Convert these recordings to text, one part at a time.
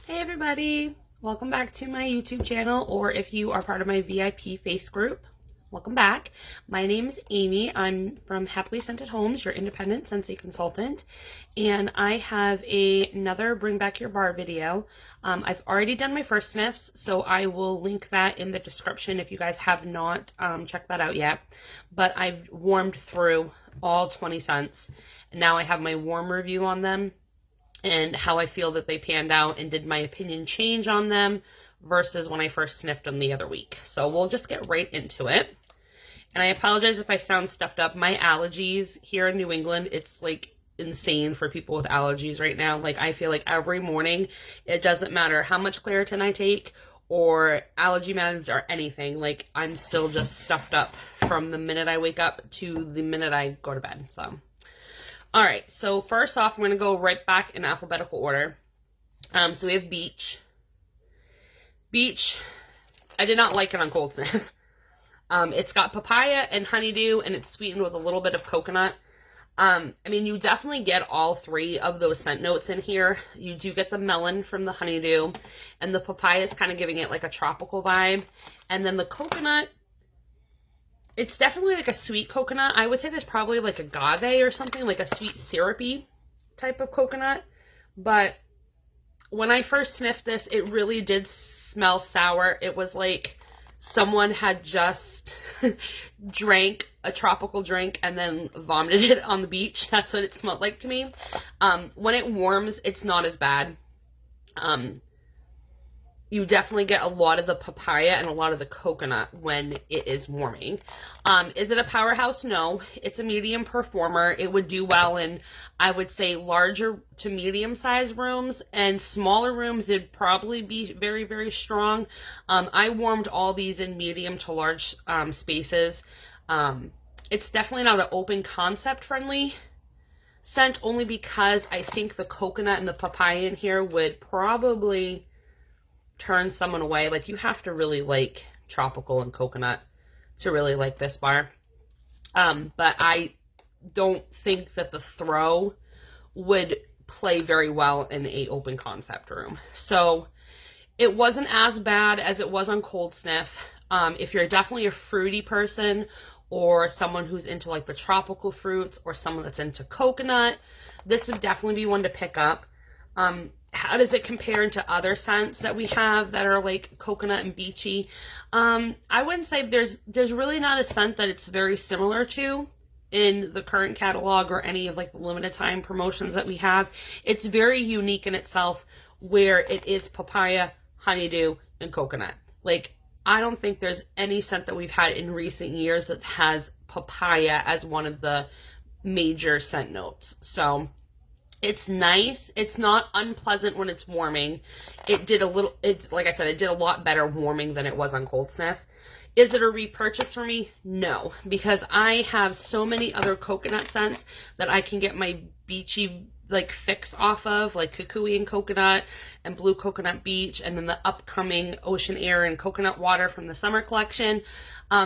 Hey everybody, welcome back to my YouTube channel, or if you are part of my VIP face group, welcome back. My name is Amy. I'm from Happily Scented Homes, your independent Scentsy consultant, and I have another Bring Back Your Bar video. I've already done my first sniffs, so I will link that in the description if you guys have not checked that out yet. But I've warmed through all 20 scents, and now I have my warm review on them and how I feel that they panned out, and did my opinion change on them versus when I first sniffed them the other week. So we'll just get right into it. And I apologize if I sound stuffed up. My allergies here in New England, it's like insane for people with allergies right now. Like I feel like every morning, it doesn't matter how much Claritin I take or allergy meds or anything, like I'm still just stuffed up from the minute I wake up to the minute I go to bed. So all right, so first off, I'm going to go right back in alphabetical order. So we have Beach. Beach, I did not like it on cold sniff. It's got papaya and honeydew, and it's sweetened with a little bit of coconut. I mean, you definitely get all three of those scent notes in here. You do get the melon from the honeydew, and the papaya is kind of giving it like a tropical vibe. And then the coconut, it's definitely like a sweet coconut. I would say there's probably like agave or something, like a sweet syrupy type of coconut. But when I first sniffed this, it really did smell sour. It was like someone had just drank a tropical drink and then vomited it on the beach. That's what it smelled like to me. When it warms, it's not as bad. You definitely get a lot of the papaya and a lot of the coconut when it is warming. Is it a powerhouse? No. It's a medium performer. It would do well in, I would say, larger to medium-sized rooms, and smaller rooms, it'd probably be very, very strong. I warmed all these in medium to large spaces. It's definitely not an open concept friendly scent, only because I think the coconut and the papaya in here would probably turn someone away. Like, you have to really like tropical and coconut to really like this bar. But I don't think that the throw would play very well in a open concept room. So it wasn't as bad as it was on cold sniff. If you're definitely a fruity person, or someone who's into like the tropical fruits, or someone that's into coconut, this would definitely be one to pick up. How does it compare to other scents that we have that are like coconut and beachy? I wouldn't say there's really not a scent that it's very similar to in the current catalog or any of like the limited time promotions that we have. It's very unique in itself, where it is papaya, honeydew, and coconut. Like, I don't think there's any scent that we've had in recent years that has papaya as one of the major scent notes. So it's nice. It's not unpleasant when it's warming. It's like I said, it did a lot better warming than it was on cold sniff. Is it a repurchase for me? No, because I have so many other coconut scents that I can get my beachy like fix off of, like kukui and coconut and blue coconut beach, and then the upcoming ocean air and coconut water from the summer collection.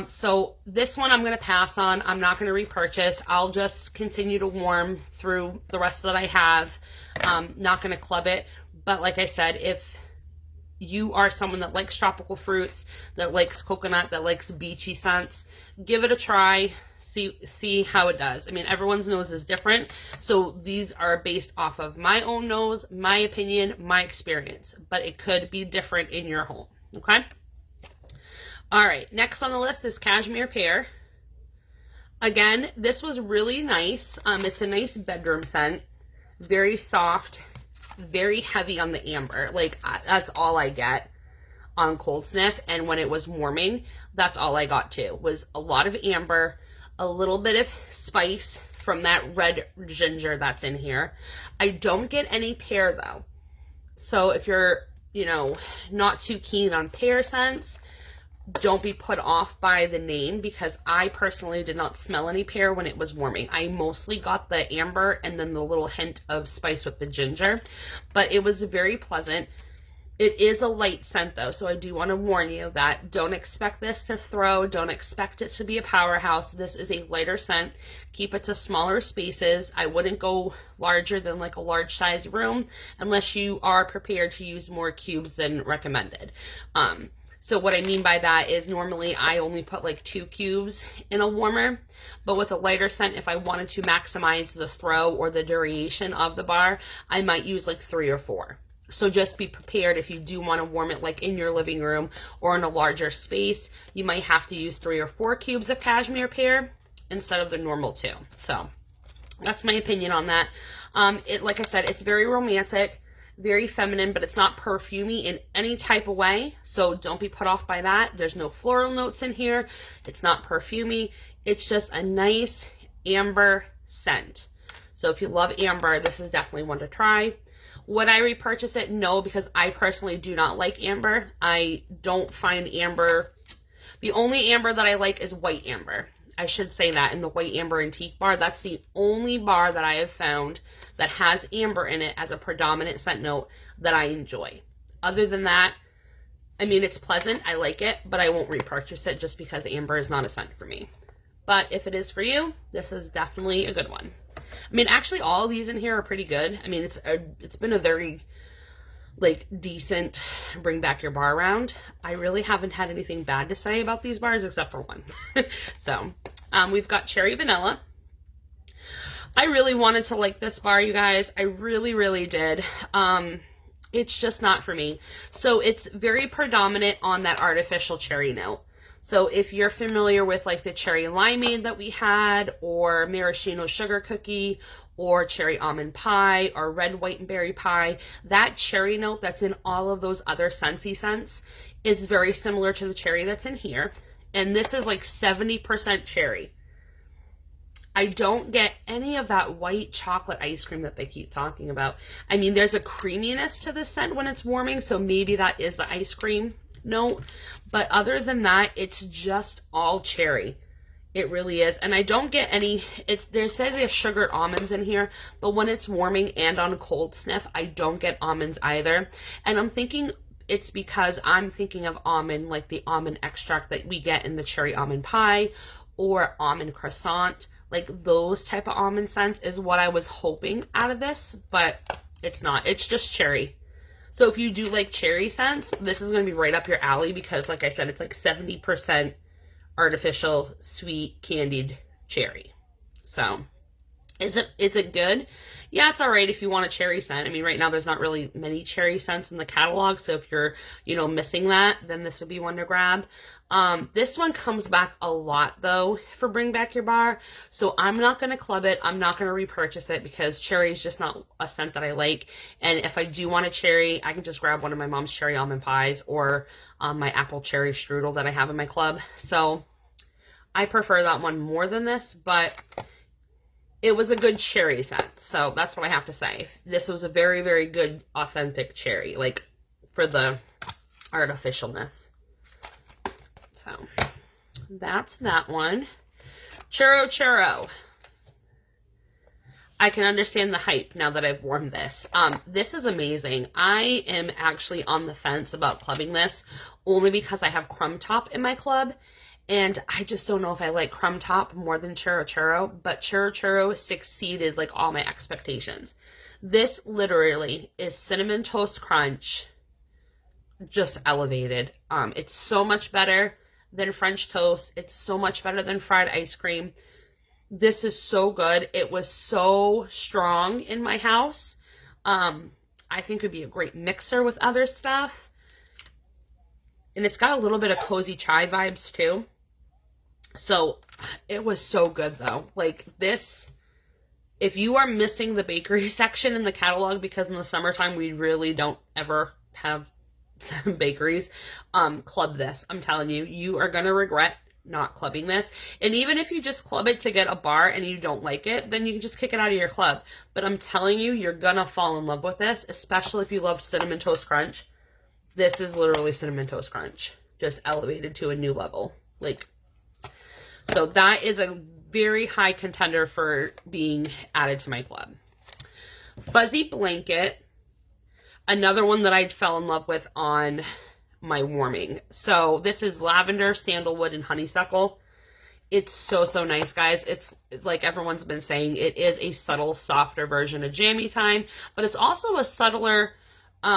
So this one I'm going to pass on. I'm not going to repurchase. I'll just continue to warm through the rest that I have. Not going to club it. But like I said, if you are someone that likes tropical fruits, that likes coconut, that likes beachy scents, give it a try. See how it does. I mean, everyone's nose is different. So these are based off of my own nose, my opinion, my experience. But it could be different in your home. Okay? All right, next on the list is Cashmere Pear. Again, this was really nice. It's a nice bedroom scent. Very soft, very heavy on the amber. Like, that's all I get on cold sniff. And when it was warming, that's all I got too, was a lot of amber, a little bit of spice from that red ginger that's in here. I don't get any pear though. So if you're, not too keen on pear scents, don't be put off by the name, because I personally did not smell any pear when it was warming. I mostly got the amber and then the little hint of spice with the ginger, but it was very pleasant. It is a light scent though, so I do want to warn you that don't expect this to throw, don't expect it to be a powerhouse. This is a lighter scent. Keep it to smaller spaces. I wouldn't go larger than like a large size room unless you are prepared to use more cubes than recommended. So what I mean by that is normally I only put like 2 cubes in a warmer, but with a lighter scent, if I wanted to maximize the throw or the duration of the bar, I might use like 3 or 4. So just be prepared if you do want to warm it like in your living room or in a larger space, you might have to use 3 or 4 cubes of cashmere pear instead of the normal 2. So that's my opinion on that. Like I said, it's very romantic, very feminine, but it's not perfumey in any type of way. So don't be put off by that. There's no floral notes in here. It's not perfumey. It's just a nice amber scent. So if you love amber, this is definitely one to try. Would I repurchase it? No, because I personally do not like amber. I don't find amber. The only amber that I like is white amber. I should say that in the white amber antique bar. That's the only bar that I have found that has amber in it as a predominant scent note that I enjoy. Other than that, I mean, it's pleasant. I like it, but I won't repurchase it just because amber is not a scent for me. But if it is for you, this is definitely a good one. I mean, actually, all of these in here are pretty good. I mean, it's been a very, like, decent bring back your bar round. I really haven't had anything bad to say about these bars except for one. So, we've got Cherry Vanilla. I really wanted to like this bar, you guys. I really, really did. It's just not for me. So, it's very predominant on that artificial cherry note. So if you're familiar with like the cherry limeade that we had, or maraschino sugar cookie, or cherry almond pie, or red white and berry pie, that cherry note that's in all of those other Scentsy scents is very similar to the cherry that's in here. And this is like 70% cherry. I don't get any of that white chocolate ice cream that they keep talking about. I mean, there's a creaminess to the scent when it's warming, so maybe that is the ice cream note, but other than that, it's just all cherry. It really is. And I don't get any, there says there's sugared almonds in here, but when it's warming and on a cold sniff, I don't get almonds either. And I'm thinking it's because I'm thinking of almond, like the almond extract that we get in the cherry almond pie or almond croissant. Like those type of almond scents is what I was hoping out of this, but it's not. It's just cherry. So if you do like cherry scents, this is going to be right up your alley because, like I said, it's like 70% artificial sweet candied cherry. So is it good? Yeah, it's all right if you want a cherry scent. I mean, right now there's not really many cherry scents in the catalog, so if you're, missing that, then this would be one to grab. This one comes back a lot, though, for Bring Back Your Bar, so I'm not going to club it. I'm not going to repurchase it because cherry is just not a scent that I like, and if I do want a cherry, I can just grab one of my mom's cherry almond pies or my apple cherry strudel that I have in my club, so I prefer that one more than this, but it was a good cherry scent, so that's what I have to say. This was a very, very good, authentic cherry, like, for the artificialness. So, that's that one. Churro Churro. I can understand the hype now that I've warmed this. This is amazing. I am actually on the fence about clubbing this, only because I have Crumb Top in my club. And I just don't know if I like Crumb Top more than Churro Churro, but Churro Churro succeeded like all my expectations. This literally is Cinnamon Toast Crunch, just elevated. It's so much better than French toast. It's so much better than fried ice cream. This is so good. It was so strong in my house. I think it would be a great mixer with other stuff. And it's got a little bit of cozy chai vibes too. So it was so good though. Like this, if you are missing the bakery section in the catalog, because in the summertime we really don't ever have bakeries, club this. I'm telling you, you are going to regret not clubbing this. And even if you just club it to get a bar and you don't like it, then you can just kick it out of your club. But I'm telling you, you're going to fall in love with this, especially if you love Cinnamon Toast Crunch. This is literally Cinnamon Toast Crunch, just elevated to a new level. Like, so that is a very high contender for being added to my club. Fuzzy Blanket. Another one that I fell in love with on my warming. So this is lavender, sandalwood, and honeysuckle. It's so, so nice, guys. It's like everyone's been saying, it is a subtle, softer version of Jammy Time, but it's also a subtler,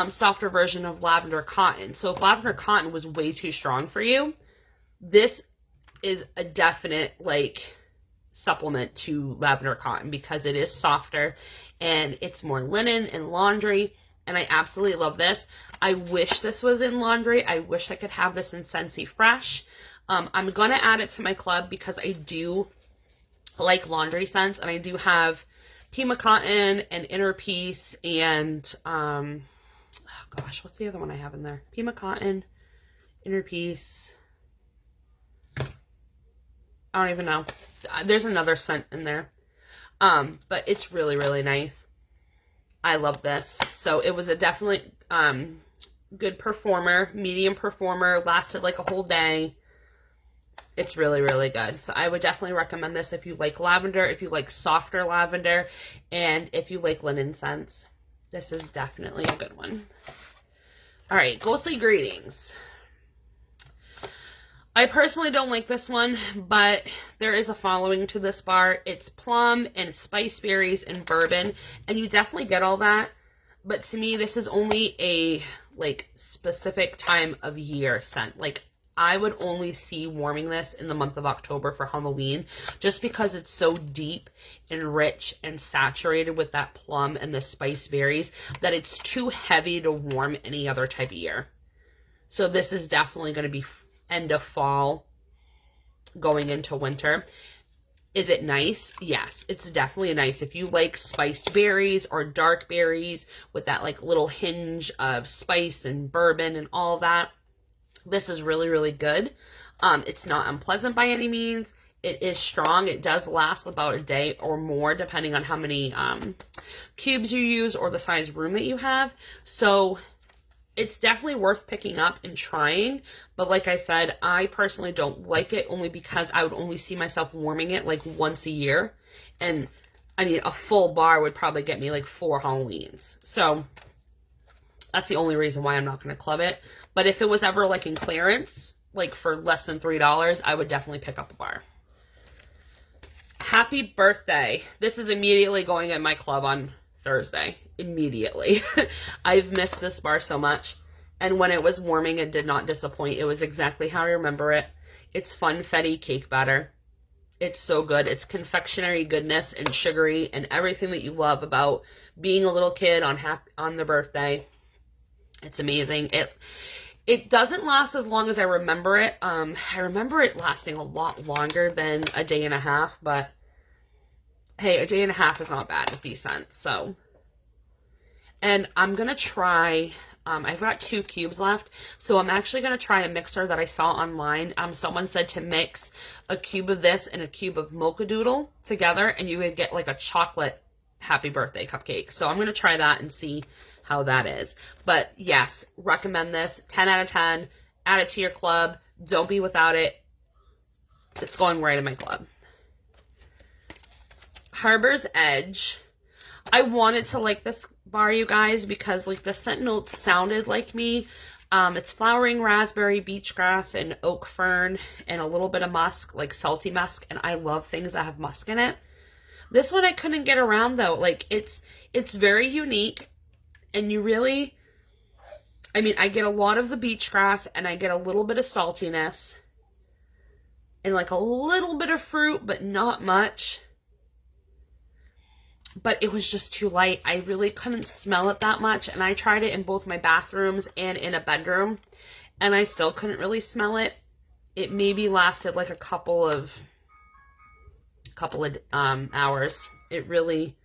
softer version of lavender cotton. So if lavender cotton was way too strong for you, this is a definite, like, supplement to lavender cotton because it is softer and it's more linen and laundry. And I absolutely love this. I wish this was in laundry. I wish I could have this in Scentsy Fresh. I'm going to add it to my club because I do like laundry scents. And I do have Pima Cotton and Inner Peace and, oh gosh, what's the other one I have in there? Pima Cotton, Inner Peace. I don't even know. There's another scent in there. But it's really, really nice. I love this. So it was a definitely good performer, medium performer, lasted like a whole day. It's really, really good. So I would definitely recommend this if you like lavender, if you like softer lavender, and if you like linen scents. This is definitely a good one. All right, Ghostly Greetings. I personally don't like this one, but there is a following to this bar. It's plum and spice berries and bourbon, and you definitely get all that. But to me, this is only a, like, specific time of year scent. Like, I would only see warming this in the month of October for Halloween, just because it's so deep and rich and saturated with that plum and the spice berries that it's too heavy to warm any other type of year. So this is definitely going to be end of fall going into winter. Is it nice? Yes, it's definitely nice. If you like spiced berries or dark berries with that like little hinge of spice and bourbon and all that, this is really, really good. It's not unpleasant by any means. It is strong. It does last about a day or more depending on how many cubes you use or the size room that you have. So it's definitely worth picking up and trying, but like I said, I personally don't like it only because I would only see myself warming it like once a year, and I mean, a full bar would probably get me like 4 Halloweens, so that's the only reason why I'm not going to club it. But if it was ever like in clearance, like for less than $3, I would definitely pick up a bar. Happy Birthday. This is immediately going in my club on Thursday. Immediately. I've missed this bar so much, and when it was warming, it did not disappoint. It was exactly how I remember it. It's funfetti cake batter. It's so good. It's confectionery goodness and sugary and everything that you love about being a little kid on the birthday. It's amazing. It doesn't last as long as I remember it. I remember it lasting a lot longer than a day and a half, but hey, a day and a half is not bad with these scents. So, and I'm going to try, I've got 2 cubes left, so I'm actually going to try a mixer that I saw online. Someone said to mix a cube of this and a cube of Mocha Doodle together, and you would get like a chocolate happy birthday cupcake. So I'm going to try that and see how that is. But yes, recommend this. 10 out of 10. Add it to your club. Don't be without it. It's going right in my club. Harbor's Edge. I wanted to like this bar, you guys, because like the scent notes sounded like me. It's flowering raspberry, beach grass, and oak fern, and a little bit of musk, like salty musk, and I love things that have musk in it. This one I couldn't get around though. Like it's very unique, and you really, I mean, I get a lot of the beach grass, and I get a little bit of saltiness, and like a little bit of fruit, but not much. But it was just too light. I really couldn't smell it that much, and I tried it in both my bathrooms and in a bedroom, and I still couldn't really smell it. It maybe lasted like a couple of hours. It really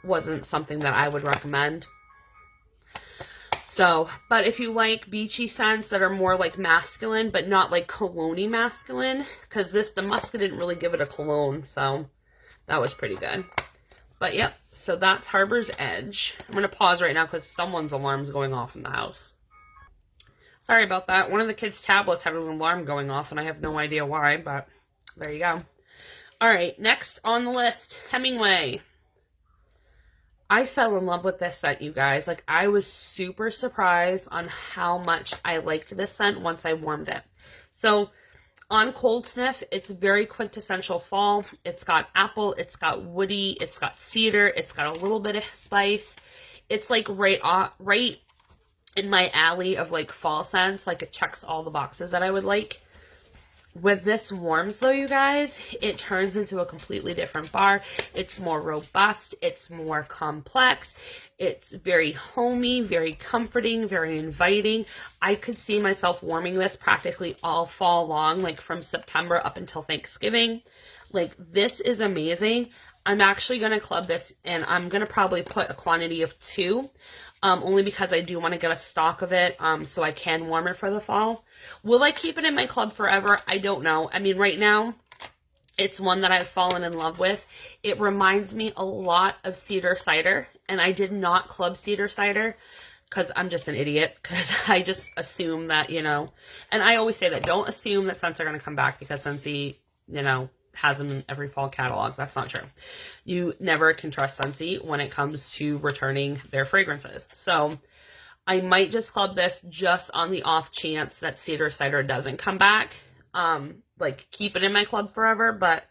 wasn't something that I would recommend. So, but if you like beachy scents that are more like masculine, but not like cologne-y masculine, because the musk didn't really give it a cologne, so that was pretty good. But yep, so that's Harbor's Edge. I'm going to pause right now because someone's alarm's going off in the house. Sorry about that. One of the kids' tablets had an alarm going off, and I have no idea why, but there you go. All right, next on the list, Hemingway. I fell in love with this scent, you guys. Like, I was super surprised on how much I liked this scent once I warmed it. So, on cold sniff, it's very quintessential fall. It's got apple, it's got woody, it's got cedar, it's got a little bit of spice. It's like right in my alley of like fall scents. Like, it checks all the boxes that I would like. With this warms though, you guys, it turns into a completely different bar. It's more robust, it's more complex, it's very homey, very comforting, very inviting. I could see myself warming this practically all fall long, like from September up until Thanksgiving. Like, this is amazing. I'm actually going to club this, and I'm going to probably put a quantity of 2. Only because I do want to get a stock of it, so I can warm it for the fall. Will I keep it in my club forever? I don't know. I mean, right now, it's one that I've fallen in love with. It reminds me a lot of cedar cider, and I did not club cedar cider because I'm just an idiot, because I just assume that, you know, and I always say that, don't assume that scents are going to come back because Scentsy, you know, has them in every fall catalog. That's not true. You never can trust Scentsy when it comes to returning their fragrances. So I might just club this just on the off chance that cedar cider doesn't come back. Like, keep it in my club forever, but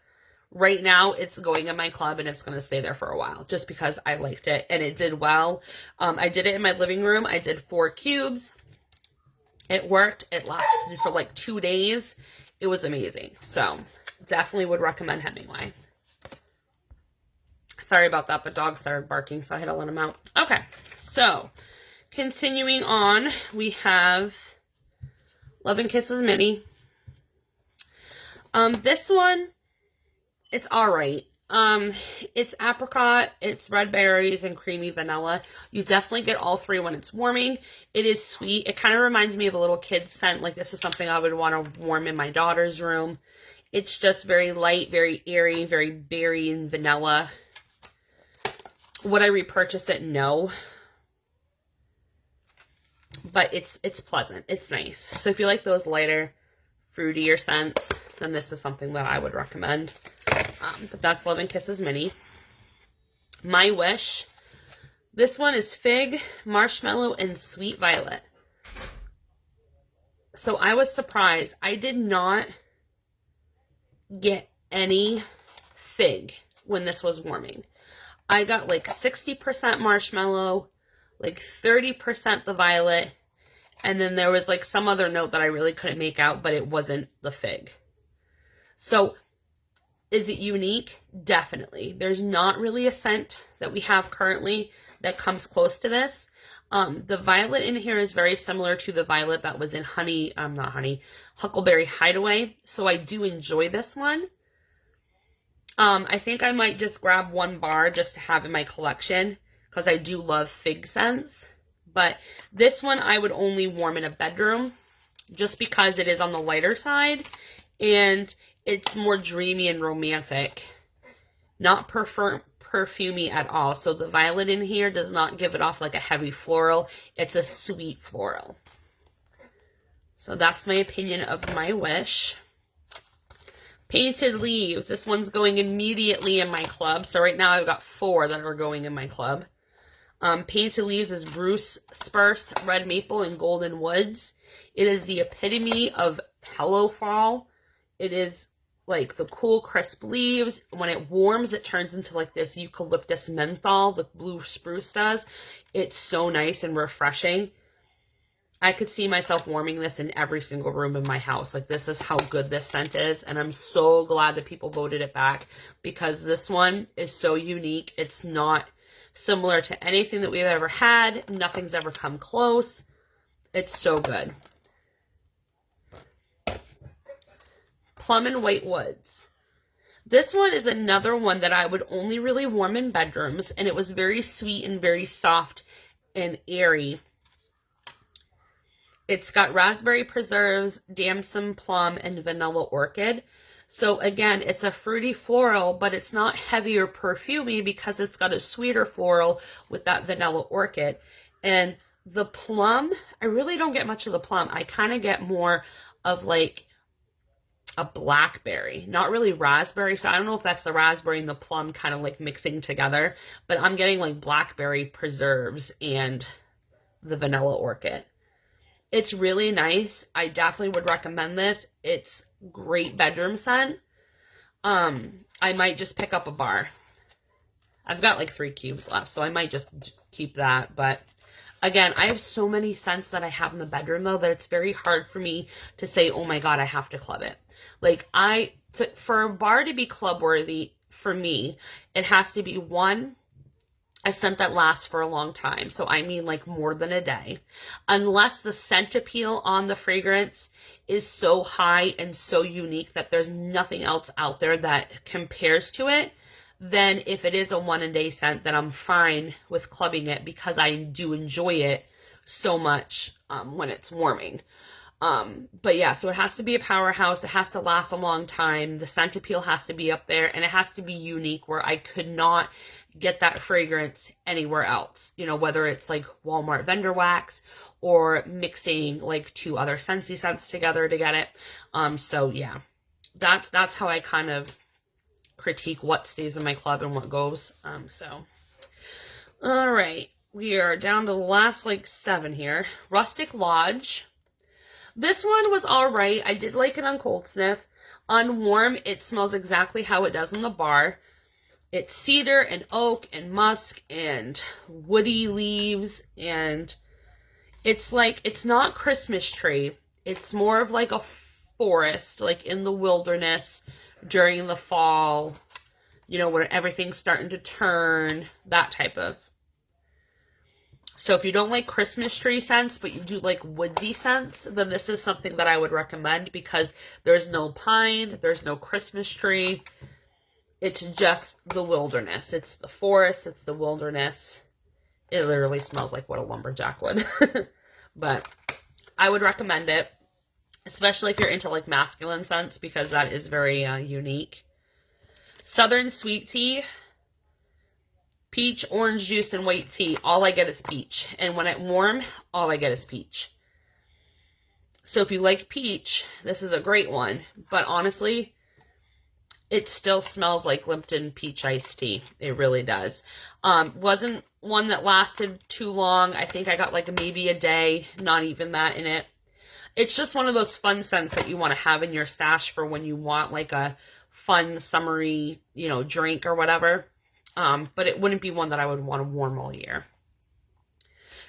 right now it's going in my club and it's going to stay there for a while just because I liked it and it did well. I did it in my living room. I did 4 cubes. It worked. It lasted for like 2 days. It was amazing. So definitely would recommend Hemingway. Sorry about that. The dog started barking, so I had to let him out. Okay, so continuing on, we have Love and Kisses Mini. This one, it's all right. It's apricot, it's red berries, and creamy vanilla. You definitely get all 3 when it's warming. It is sweet. It kind of reminds me of a little kid's scent. Like, this is something I would want to warm in my daughter's room. It's just very light, very airy, very berry and vanilla. Would I repurchase it? No. But it's pleasant. It's nice. So if you like those lighter, fruitier scents, then this is something that I would recommend. But that's Love and Kisses Mini. My Wish. This one is fig, marshmallow, and sweet violet. So I was surprised. I did not get any fig when this was warming. I got like 60% marshmallow, like 30% the violet, and then there was like some other note that I really couldn't make out, but it wasn't the fig. So is it unique? Definitely. There's not really a scent that we have currently that comes close to this. The violet in here is very similar to the violet that was in Huckleberry Hideaway. So I do enjoy this one. I think I might just grab 1 bar just to have in my collection because I do love fig scents. But this one I would only warm in a bedroom just because it is on the lighter side and it's more dreamy and romantic. Not perfumey at all. So the violet in here does not give it off like a heavy floral. It's a sweet floral. So that's my opinion of My Wish. Painted Leaves. This one's going immediately in my club. So right now I've got 4 that are going in my club. Painted Leaves is Bruce Spurce, Red Maple, and Golden Woods. It is the epitome of Hello Fall. It is like the cool, crisp leaves. When it warms, it turns into like this eucalyptus menthol, the blue spruce does. It's so nice and refreshing. I could see myself warming this in every single room in my house. Like, this is how good this scent is. And I'm so glad that people voted it back because this one is so unique. It's not similar to anything that we've ever had. Nothing's ever come close. It's so good. Plum and White Woods. This one is another one that I would only really warm in bedrooms. And it was very sweet and very soft and airy. It's got raspberry preserves, damson plum, and vanilla orchid. So again, it's a fruity floral, but it's not heavy or perfumey because it's got a sweeter floral with that vanilla orchid. And the plum, I really don't get much of the plum. I kind of get more of like a blackberry, not really raspberry. So I don't know if that's the raspberry and the plum kind of like mixing together, but I'm getting like blackberry preserves and the vanilla orchid. It's really nice. I definitely would recommend this. It's great bedroom scent. I might just pick up a bar. I've got like 3 cubes left, so I might just keep that. But again, I have so many scents that I have in the bedroom though that it's very hard for me to say, oh my God, I have to club it. Like for a bar to be club worthy for me, it has to be one, a scent that lasts for a long time. So I mean like more than a day. Unless the scent appeal on the fragrance is so high and so unique that there's nothing else out there that compares to it, then if it is a 1-a-day scent, then I'm fine with clubbing it because I do enjoy it so much when it's warming. But yeah, so it has to be a powerhouse. It has to last a long time. The scent appeal has to be up there, and it has to be unique where I could not get that fragrance anywhere else. You know, whether it's like Walmart vendor wax or mixing like 2 other Scentsy scents together to get it. So yeah, that's how I kind of critique what stays in my club and what goes. All right, we are down to the last like 7 here. Rustic Lodge. This one was all right. I did like it on cold sniff. On warm, it smells exactly how it does in the bar. It's cedar and oak and musk and woody leaves, and it's like, it's not Christmas tree. It's more of like a forest, like in the wilderness during the fall, you know, when everything's starting to turn, that type of. So if you don't like Christmas tree scents, but you do like woodsy scents, then this is something that I would recommend because there's no pine, there's no Christmas tree. It's just the wilderness. It's the forest, it's the wilderness. It literally smells like what a lumberjack would. But I would recommend it, especially if you're into like masculine scents, because that is very unique. Southern Sweet Tea. Peach, orange juice, and white tea. All I get is peach. And when it's warm, all I get is peach. So if you like peach, this is a great one. But honestly, it still smells like Lipton peach iced tea. It really does. Wasn't one that lasted too long. I think I got like maybe a day, not even that in it. It's just one of those fun scents that you want to have in your stash for when you want like a fun summery, you know, drink or whatever. But it wouldn't be one that I would want to warm all year.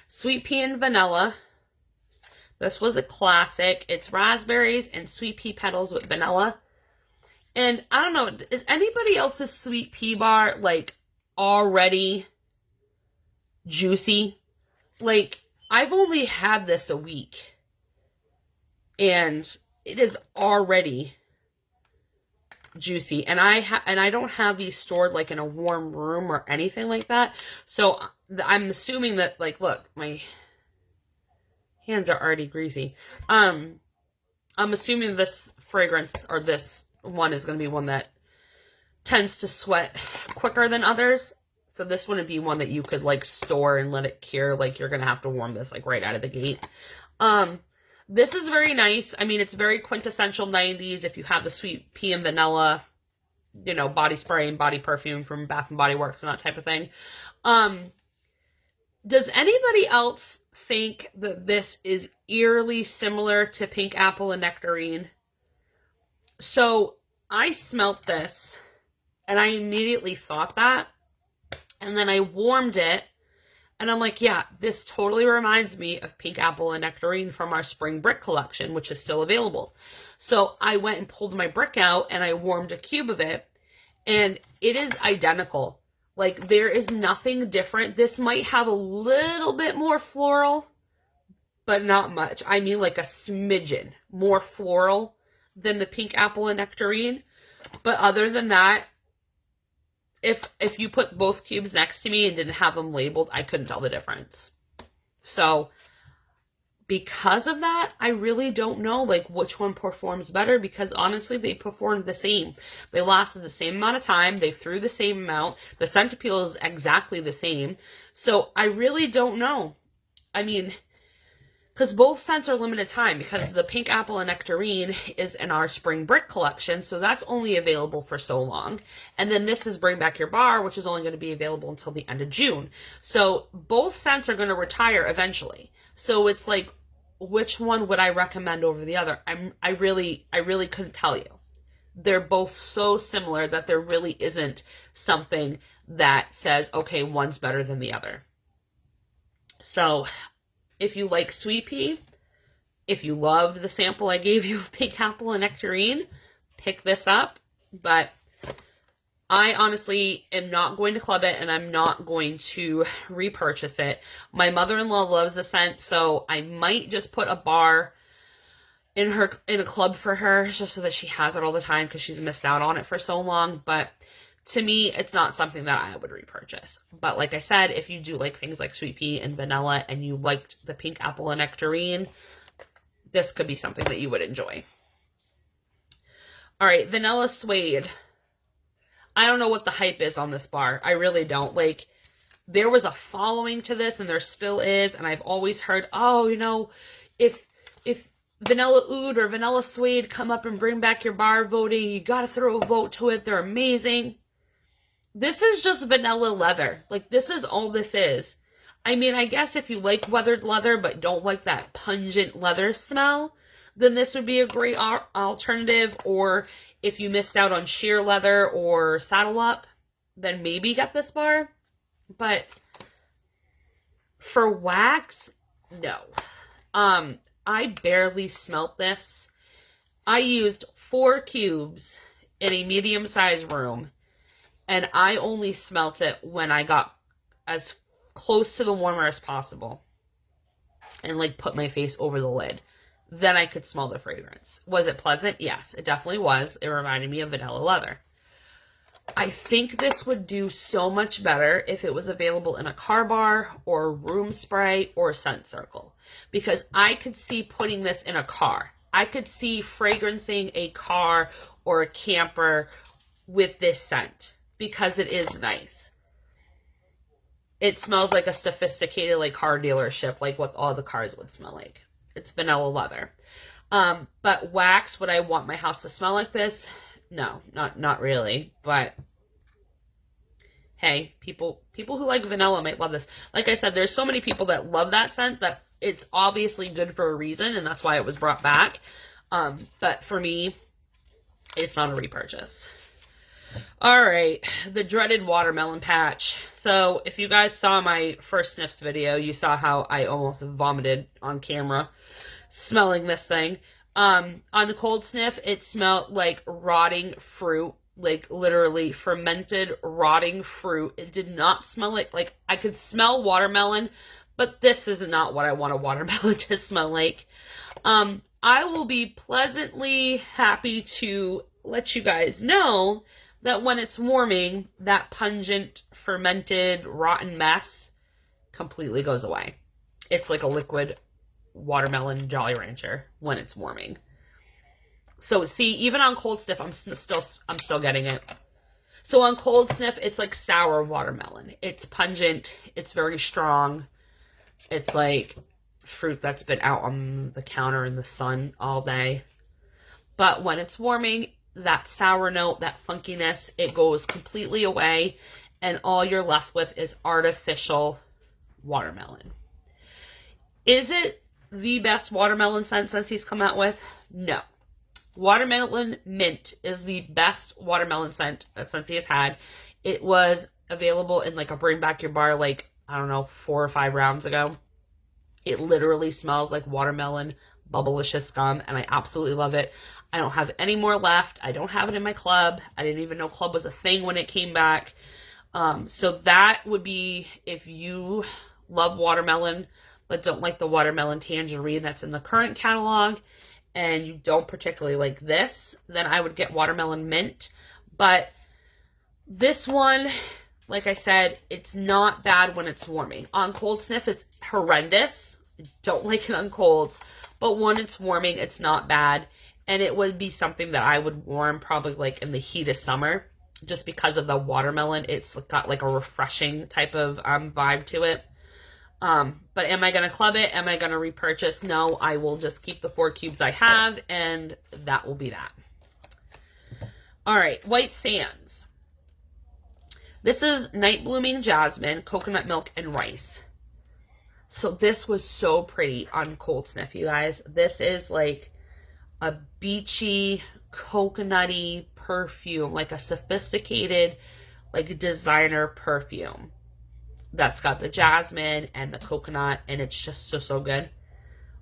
Sweet pea and vanilla. This was a classic. It's raspberries and sweet pea petals with vanilla. And I don't know, is anybody else's sweet pea bar like already juicy? Like, I've only had this a week and it is already juicy, and I don't have these stored like in a warm room or anything like that. So I'm assuming that, like, look, my hands are already greasy. I'm assuming this fragrance or this one is going to be one that tends to sweat quicker than others. So this wouldn't be one that you could like store and let it cure. Like, you're going to have to warm this like right out of the gate. This is very nice. I mean, it's very quintessential 90s. If you have the sweet pea and vanilla, you know, body spray and body perfume from Bath and Body Works and that type of thing. Does anybody else think that this is eerily similar to Pink Apple and Nectarine? So I smelt this and I immediately thought that. And then I warmed it. And I'm like, yeah, this totally reminds me of Pink Apple and Nectarine from our spring brick collection, which is still available. So I went and pulled my brick out and I warmed a cube of it. And it is identical. Like, there is nothing different. This might have a little bit more floral, but not much. I mean, like a smidgen more floral than the Pink Apple and Nectarine. But other than that, if you put both cubes next to me and didn't have them labeled, I couldn't tell the difference. So because of that, I really don't know like which one performs better, because honestly, they performed the same. They lasted the same amount of time. They threw the same amount. The scent appeal is exactly the same. So I really don't know. I mean, because both scents are limited time, because the pink apple and nectarine is in our spring brick collection, so that's only available for so long. And then this is Bring Back Your Bar, which is only going to be available until the end of June. So both scents are going to retire eventually. So it's like, which one would I recommend over the other? I really couldn't tell you. They're both so similar that there really isn't something that says, okay, one's better than the other. So if you like sweet pea, if you loved the sample I gave you of pink apple and nectarine, pick this up. But I honestly am not going to club it, and I'm not going to repurchase it. My mother-in-law loves the scent, so I might just put a bar in a club for her, just so that she has it all the time, because she's missed out on it for so long. But to me, it's not something that I would repurchase. But like I said, if you do like things like sweet pea and vanilla, and you liked the pink apple and nectarine, this could be something that you would enjoy. All right, vanilla suede. I don't know what the hype is on this bar. I really don't. Like, there was a following to this, and there still is, and I've always heard, oh, you know, if Vanilla Oud or Vanilla Suede come up and Bring Back Your Bar voting, you gotta throw a vote to it. They're amazing. This is just vanilla leather. Like, this is all this is. I mean, I guess if you like weathered leather but don't like that pungent leather smell, then this would be a great alternative. Or if you missed out on sheer leather or saddle up, then maybe get this bar. But for wax, no. I barely smelt this. I used 4 cubes in a medium-sized room, and I only smelt it when I got as close to the warmer as possible and like put my face over the lid. Then I could smell the fragrance. Was it pleasant? Yes, it definitely was. It reminded me of vanilla leather. I think this would do so much better if it was available in a car bar or room spray or scent circle, because I could see putting this in a car. I could see fragrancing a car or a camper with this scent because it is nice. It smells like a sophisticated like car dealership, like what all the cars would smell like. It's vanilla leather. But wax, would I want my house to smell like this? No, not really. But hey, people who like vanilla might love this. Like I said, there's so many people that love that scent that it's obviously good for a reason, and that's why it was brought back. But for me, it's not a repurchase. All right, the dreaded watermelon patch. So if you guys saw my first sniffs video, you saw how I almost vomited on camera smelling this thing. On the cold sniff, it smelled like rotting fruit, like literally fermented rotting fruit. It did not smell like I could smell watermelon, but this is not what I want a watermelon to smell like. I will be pleasantly happy to let you guys know that when it's warming, that pungent, fermented, rotten mess completely goes away. It's like a liquid watermelon Jolly Rancher when it's warming. So see, even on cold sniff, I'm still getting it. So on cold sniff, it's like sour watermelon. It's pungent. It's very strong. It's like fruit that's been out on the counter in the sun all day. But when it's warming, that sour note, that funkiness, it goes completely away, and all you're left with is artificial watermelon. Is it the best watermelon scent Scentsy's come out with? No. Watermelon mint is the best watermelon scent that Scentsy has had. It was available in like a Bring Back Your Bar, like, I don't know, 4 or 5 rounds ago. It literally smells like watermelon bubblicious gum, and I absolutely love it. I don't have any more left. I don't have it in my club. I didn't even know club was a thing when it came back. So that would be, if you love watermelon but don't like the watermelon tangerine that's in the current catalog, and you don't particularly like this, then I would get watermelon mint. But this one, like I said, it's not bad when it's warming. On cold sniff, it's horrendous. I don't like it on cold. But when it's warming, it's not bad. And it would be something that I would warm probably like in the heat of summer, just because of the watermelon. It's got like a refreshing type of vibe to it. But am I going to club it? Am I going to repurchase? No, I will just keep the 4 cubes I have, and that will be that. All right, White Sands. This is Night Blooming Jasmine, Coconut Milk, and Rice. So this was so pretty on Cold Sniff, you guys. This is like a beachy, coconutty perfume, like a sophisticated, like designer perfume that's got the jasmine and the coconut, and it's just so good.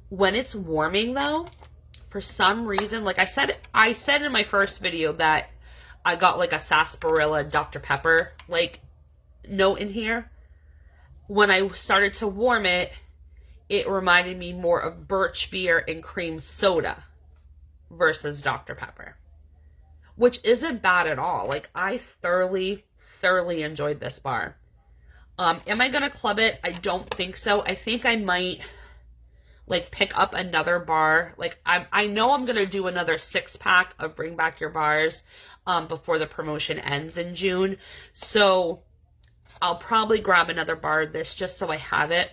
When it's warming though, for some reason, like I said in my first video that I got like a sarsaparilla Dr. Pepper like note in here. When I started to warm it, it reminded me more of birch beer and cream soda versus Dr. Pepper, which isn't bad at all. Like, I thoroughly enjoyed this bar. Am I gonna club it? I don't think so. I think I might like pick up another bar. Like, I know I'm gonna do another 6-pack of Bring Back Your Bars before the promotion ends in June. So I'll probably grab another bar of this just so I have it,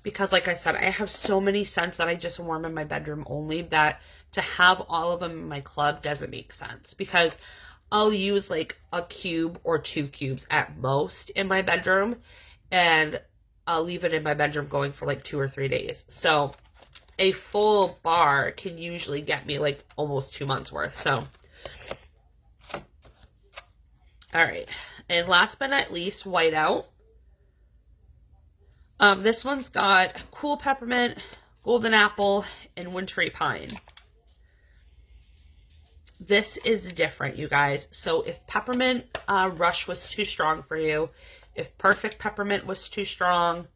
because like I said, I have so many scents that I just warm in my bedroom only, that to have all of them in my club doesn't make sense, because I'll use like a cube or 2 cubes at most in my bedroom, and I'll leave it in my bedroom going for like 2 or 3 days. So a full bar can usually get me like almost 2 months worth. So, all right. And last but not least, Whiteout. This one's got Cool Peppermint, Golden Apple, and Wintry Pine. This is different, you guys. So if Peppermint Rush was too strong for you, if Perfect Peppermint was too strong,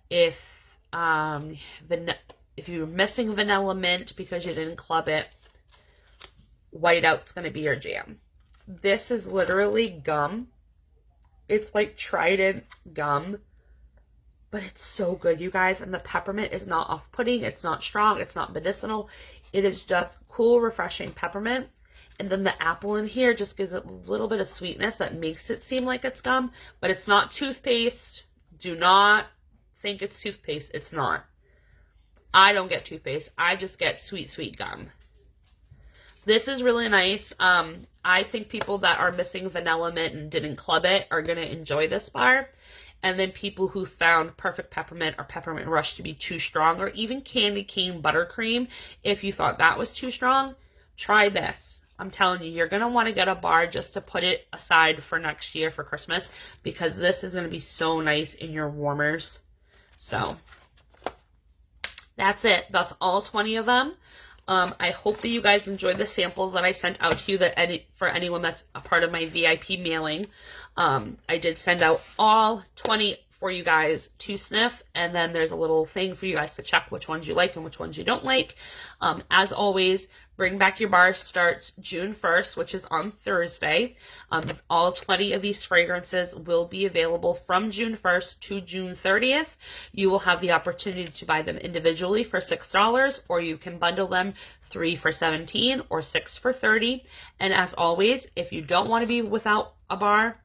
if you're missing Vanilla Mint because you didn't club it, Whiteout's going to be your jam. This is literally gum. It's like Trident gum, but it's so good, you guys. And the peppermint is not off-putting. It's not strong. It's not medicinal. It is just cool, refreshing peppermint. And then the apple in here just gives it a little bit of sweetness that makes it seem like it's gum, but it's not toothpaste. Do not think it's toothpaste. It's not. I don't get toothpaste. I just get sweet, sweet gum. This is really nice. I think people that are missing Vanilla Mint and didn't club it are going to enjoy this bar. And then people who found Perfect Peppermint or Peppermint Rush to be too strong, or even Candy Cane Buttercream, if you thought that was too strong, try this. I'm telling you, you're going to want to get a bar just to put it aside for next year for Christmas, because this is going to be so nice in your warmers. So that's it. That's all 20 of them. I hope that you guys enjoyed the samples that I sent out to you, for anyone that's a part of my VIP mailing. I did send out all 20 for you guys to sniff, and then there's a little thing for you guys to check which ones you like and which ones you don't like. As always, Bring Back Your Bar starts June 1st, which is on Thursday. All 20 of these fragrances will be available from June 1st to June 30th. You will have the opportunity to buy them individually for $6, or you can bundle them 3 for $17 or 6 for $30. And as always, if you don't want to be without a bar,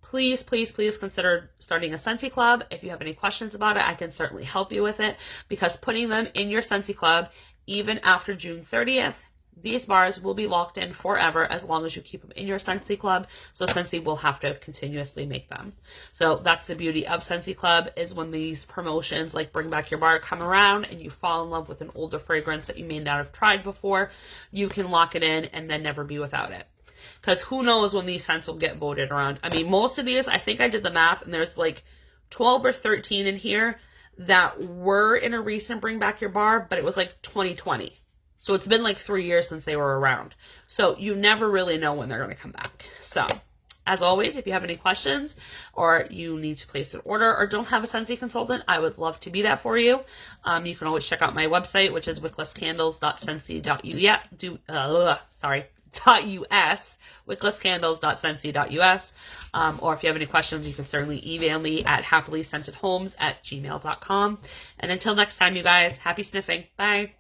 please consider starting a Scentsy Club. If you have any questions about it, I can certainly help you with it, because putting them in your Scentsy Club, even after June 30th, these bars will be locked in forever as long as you keep them in your Scentsy Club. So Scentsy will have to continuously make them. So that's the beauty of Scentsy Club, is when these promotions like Bring Back Your Bar come around and you fall in love with an older fragrance that you may not have tried before, you can lock it in and then never be without it. Because who knows when these scents will get voted around. I mean, most of these, I think I did the math, and there's like 12 or 13 in here that were in a recent Bring Back Your Bar, but it was like 2020. So it's been like 3 years since they were around. So you never really know when they're going to come back. So as always, if you have any questions, or you need to place an order, or don't have a Scentsy consultant, I would love to be that for you. You can always check out my website, which is wicklesscandles.scentsy.us, wicklesscandles.scentsy.us. Or if you have any questions, you can certainly email me at happilyscentedhomes@gmail.com. And until next time, you guys, happy sniffing. Bye.